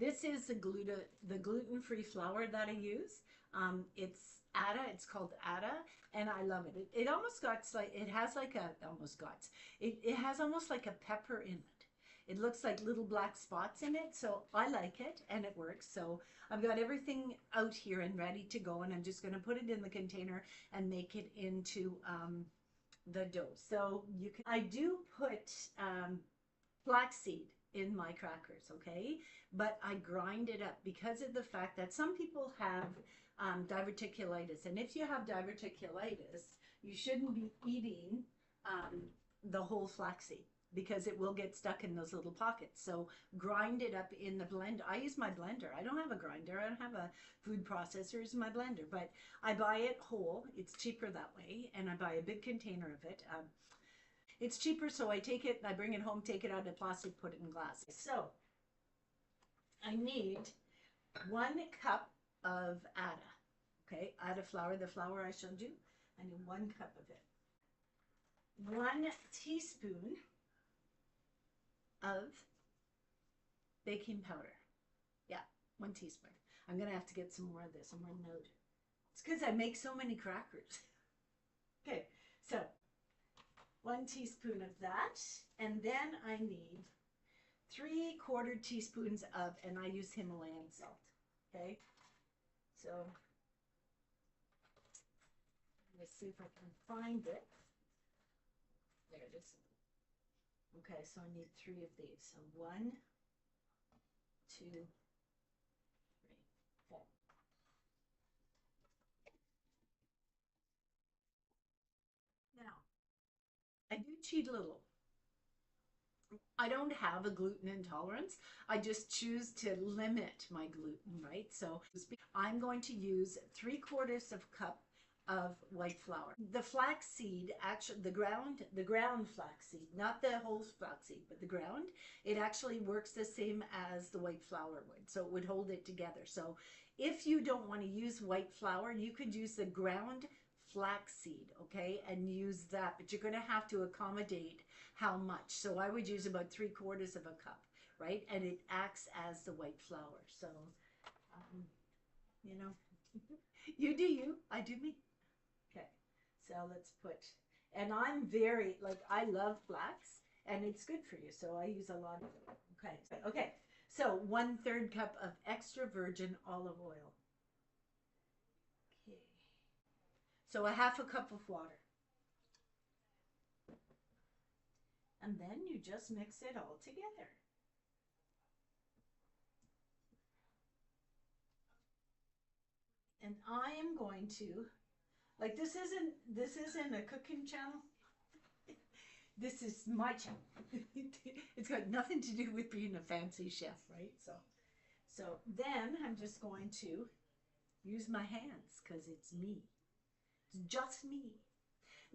This is the gluten-free flour that I use. It's Ada. It's called Ada, and I love it. It almost got like it has like a almost got it has almost like a pepper in it. It looks like little black spots in it, so I like it and it works. So I've got everything out here and ready to go, and I'm just going to put it in the container and make it into the dough. So you can. I do put flaxseed in my crackers, okay? But I grind it up because of the fact that some people have diverticulitis. And if you have diverticulitis, you shouldn't be eating the whole flaxseed because it will get stuck in those little pockets. So grind it up in the blender. I use my blender. I don't have a grinder. I don't have a food processor. It's my blender. But I buy it whole. It's cheaper that way. And I buy a big container of it. It's cheaper, so I take it, I bring it home, take it out of plastic, put it in glass. So I need 1 cup of Ada, okay? Ada flour, the flour I showed you. I need 1 cup of it. 1 teaspoon of baking powder. Yeah, 1 teaspoon. I'm gonna have to get some more of this. I'm running out. It's because I make so many crackers. Okay, so 1 teaspoon of that, and then I need 3/4 teaspoons of, and I use Himalayan salt, okay? So, let's see if I can find it. There it is. Okay, so I need 3 of these. So 1, 2, 3, 4. Now, I do cheat a little. I don't have a gluten intolerance. I just choose to limit my gluten, right? So I'm going to use 3/4 of a cup of white flour. The flax seed, actually the ground flax seed, not the whole flax seed, but the ground, it actually works the same as the white flour would. So it would hold it together. So if you don't want to use white flour, you could use the ground flaxseed, okay, and use that, but you're going to have to accommodate how much. So I would use about 3/4 of a cup, right? And it acts as the white flour. So, you know, you do you, I do me. Okay, so let's put, and I'm very, like, I love flax, and it's good for you, so I use a lot of it. Okay, so 1/3 cup of extra virgin olive oil. Okay. So 1/2 cup of water. And then you just mix it all together. And I am going to, like, this isn't a cooking channel. This is my channel. It's got nothing to do with being a fancy chef, right? So then I'm just going to use my hands because it's me. It's just me.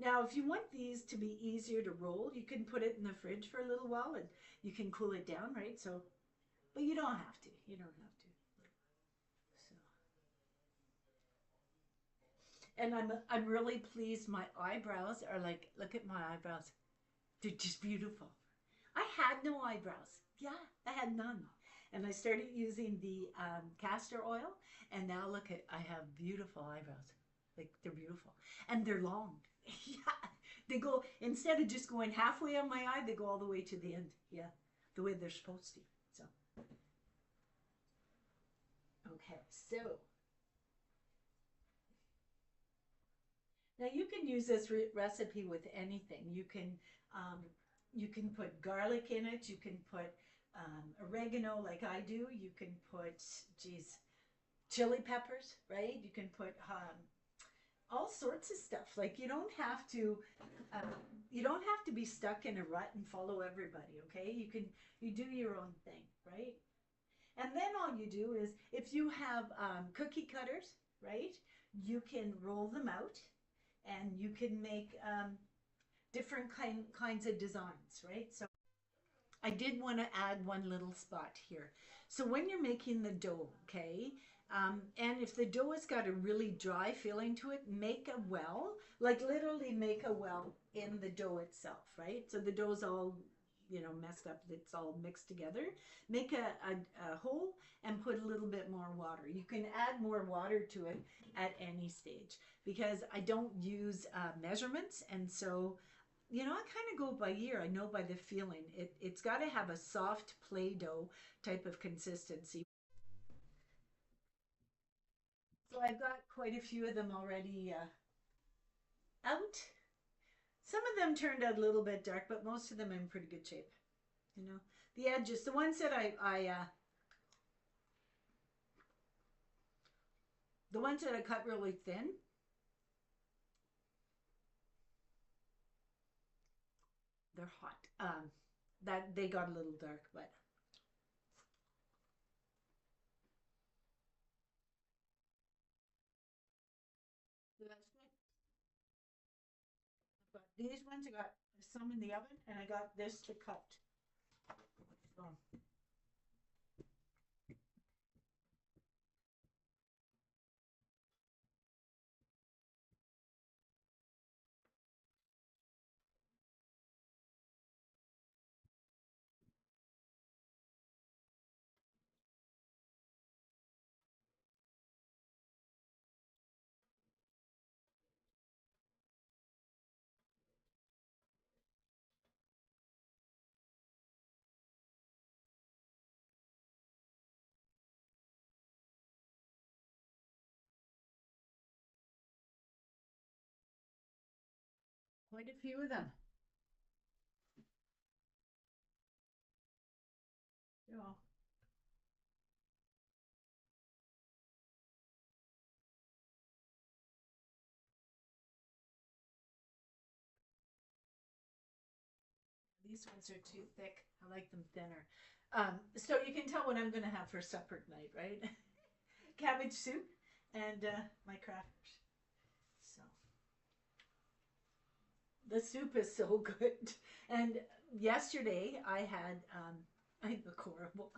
Now, if you want these to be easier to roll, you can put it in the fridge for a little while and you can cool it down, right? So, but you don't have to. You don't have to. So, and I'm really pleased. My eyebrows are like, look at my eyebrows. They're just beautiful. I had no eyebrows. Yeah, I had none. And I started using the castor oil, and now look at, I have beautiful eyebrows. Like, they're beautiful. And they're long. Yeah, they go, instead of just going halfway on my eye, they go all the way to the end. Yeah, the way they're supposed to. So, okay, so now you can use this recipe with anything. You can put garlic in it. You can put oregano, like I do. You can put, geez, chili peppers, right? You can put all sorts of stuff. Like you don't have to be stuck in a rut and follow everybody, okay? You do your own thing, right? And then all you do is, if you have cookie cutters, right, you can roll them out and you can make different kinds of designs, right? So I did want to add one little spot here. So when you're making the dough, okay, and if the dough has got a really dry feeling to it, make a well, like literally make a well in the dough itself, right? So the dough's all messed up. It's all mixed together. Make a hole and put a little bit more water. You can add more water to it at any stage because I don't use measurements. And so, I kind of go by ear. I know by the feeling. It's got to have a soft Play-Doh type of consistency. So I've got quite a few of them already out. Some of them turned out a little bit dark, but most of them in pretty good shape. The edges, the ones that the ones that I cut really thin, they're hot. That they got a little dark, but that's good. But these ones I got some in the oven, and I got this to cut. So quite a few of them. Yeah. These ones are too thick. I like them thinner. So you can tell what I'm going to have for supper tonight, right? Cabbage soup and my crackers. So the soup is so good. And yesterday I had, I look horrible.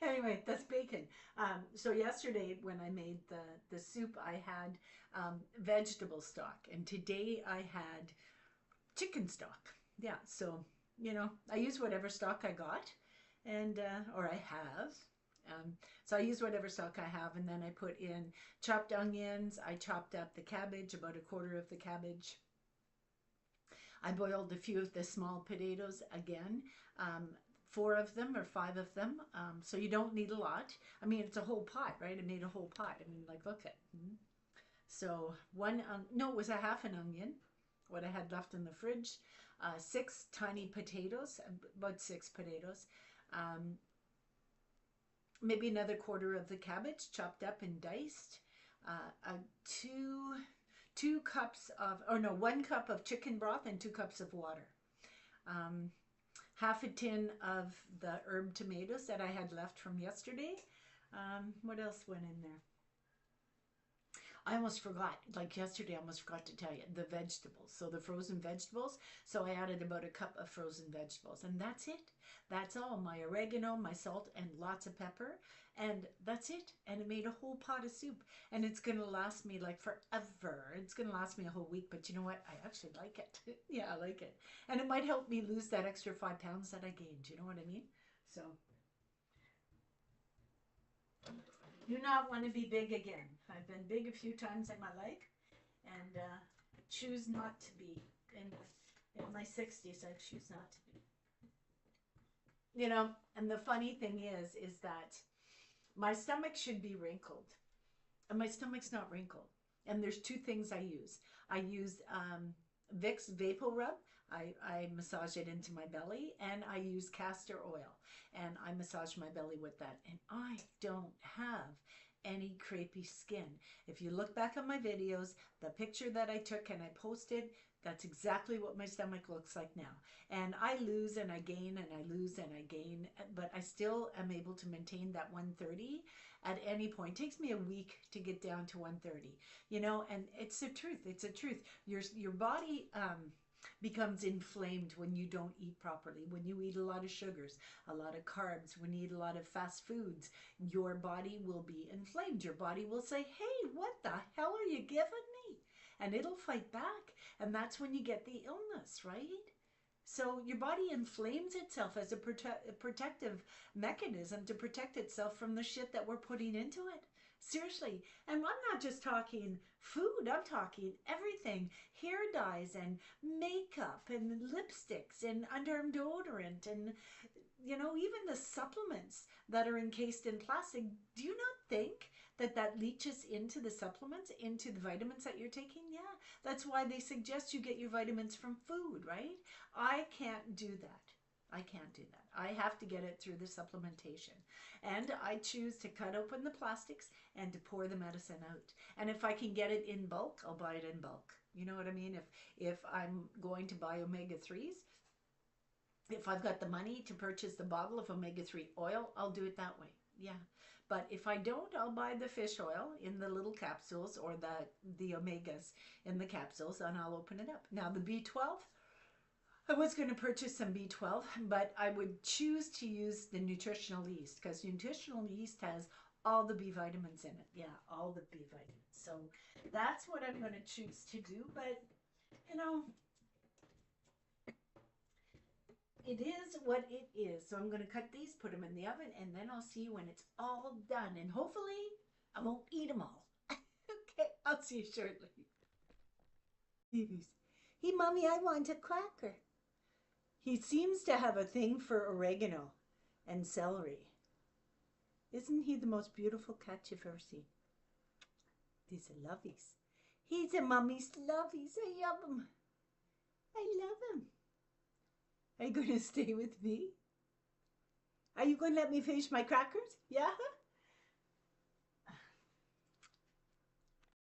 Anyway, that's bacon. So yesterday when I made the soup, I had vegetable stock, and today I had chicken stock. Yeah, so I use whatever stock I got, and or I have. So I use whatever stock I have, and then I put in chopped onions. I chopped up the cabbage, about a quarter of the cabbage. I boiled a few of the small potatoes again, four of them or five of them. So you don't need a lot. I mean, it's a whole pot, right? I made a whole pot. I mean, like, look at. So no, it was a half an onion, what I had left in the fridge. Six tiny potatoes, about six potatoes. Maybe another quarter of the cabbage chopped up and diced. Two cups of, or no, 1 cup of chicken broth and 2 cups of water. Half a tin of the herb tomatoes that I had left from yesterday. What else went in there? I almost forgot, like yesterday, I almost forgot to tell you, the vegetables. So the frozen vegetables. So I added about a cup of frozen vegetables, and that's it. That's all. My oregano, my salt, and lots of pepper. And that's it. And it made a whole pot of soup. And it's going to last me like forever. It's going to last me a whole week. But you know what? I actually like it. Yeah, I like it. And it might help me lose that extra 5 pounds that I gained. You know what I mean? So do not want to be big again. I've been big a few times in my life, and choose not to be. In my 60s, I choose not to be. And the funny thing is that my stomach should be wrinkled, and my stomach's not wrinkled. And there's two things I use. I use Vicks Vapor Rub. I massage it into my belly, and I use castor oil, and I massage my belly with that. And I don't have any crepey skin. If you look back on my videos, the picture that I took and I posted, that's exactly what my stomach looks like now. And I lose and I gain and I lose and I gain, but I still am able to maintain that 130 at any point. It takes me a week to get down to 130, and it's the truth. It's the truth. Your body becomes inflamed when you don't eat properly, when you eat a lot of sugars, a lot of carbs, when you eat a lot of fast foods. Your body will be inflamed. Your body will say, hey, what the hell are you giving me? And it'll fight back. And that's when you get the illness, right? So your body inflames itself as a protective mechanism to protect itself from the shit that we're putting into it. Seriously. And I'm not just talking food, I'm talking everything. Hair dyes and makeup and lipsticks and underarm deodorant and, even the supplements that are encased in plastic. Do you not think that that leaches into the supplements, into the vitamins that you're taking? Yeah. That's why they suggest you get your vitamins from food, right? I can't do that. I can't do that. I have to get it through the supplementation. And I choose to cut open the plastics and to pour the medicine out. And if I can get it in bulk, I'll buy it in bulk. You know what I mean? If I'm going to buy omega-3s, if I've got the money to purchase the bottle of omega-3 oil, I'll do it that way. Yeah. But if I don't, I'll buy the fish oil in the little capsules or the omegas in the capsules, and I'll open it up. Now the B12, I was going to purchase some B12, but I would choose to use the nutritional yeast because nutritional yeast has all the B vitamins in it. Yeah, all the B vitamins. So that's what I'm going to choose to do. But, it is what it is. So I'm going to cut these, put them in the oven, and then I'll see you when it's all done. And hopefully I won't eat them all. Okay, I'll see you shortly. Babies. Hey, Mommy, I want a cracker. He seems to have a thing for oregano and celery. Isn't he the most beautiful cat you've ever seen? These are lovies. He's a mommy's lovies. I love him. I love him. Are you going to stay with me? Are you going to let me finish my crackers? Yeah?